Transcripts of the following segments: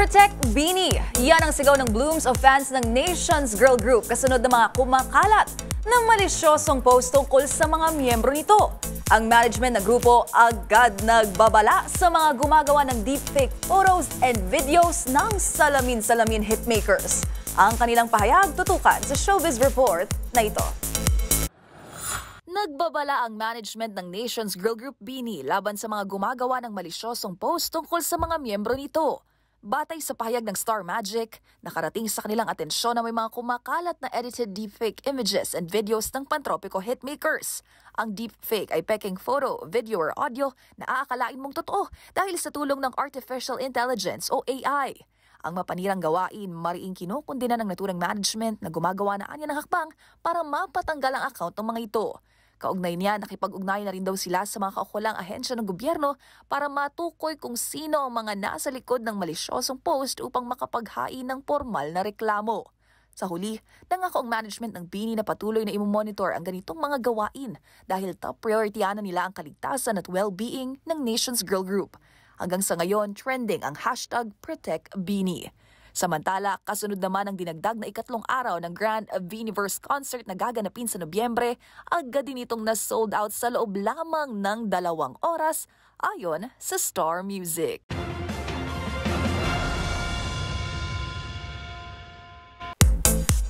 Protect Bini. Yan ang sigaw ng Blooms of fans ng Nations Girl Group kasunod ng mga kumakalat na malisyosong post tungkol sa mga miyembro nito. Ang management ng grupo agad nagbabala sa mga gumagawa ng deepfake photos and videos ng salamin-salamin hitmakers. Ang kanilang pahayag tutukan sa Showbiz Report na ito. Nagbabala ang management ng Nations Girl Group Bini laban sa mga gumagawa ng malisyosong post tungkol sa mga miyembro nito. Batay sa pahayag ng Star Magic, nakarating sa kanilang atensyon na may mga kumakalat na edited deepfake images and videos ng pantropiko hitmakers. Ang deepfake ay peking photo, video or audio na aakalain mong totoo dahil sa tulong ng Artificial Intelligence o AI. Ang mapanirang gawain, mariing kinukundina ng naturang management na gumagawa na anya ng hakbang para mapatanggal ang account ng mga ito. Kaugnay niya, nakipag-ugnay na rin daw sila sa mga kaukulang ahensya ng gobyerno para matukoy kung sino ang mga nasa likod ng malisyosong post upang makapaghain ng formal na reklamo. Sa huli, nangako ang management ng Bini na patuloy na imomonitor ang ganitong mga gawain dahil top priority na nila ang kaligtasan at well-being ng Nations Girl Group. Hanggang sa ngayon, trending ang hashtag Protect Bini. Samantala, kasunod naman ang dinagdag na ikatlong araw ng Grand Biniverse Concert na gaganapin sa Nobyembre, agad din itong na-sold out sa loob lamang ng 2 oras ayon sa Star Music.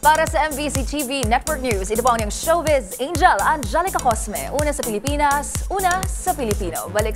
Para sa MBC TV Network News, ito po ang Showbiz Angel Angelica Cosme. Una sa Pilipinas, una sa Pilipino. Balik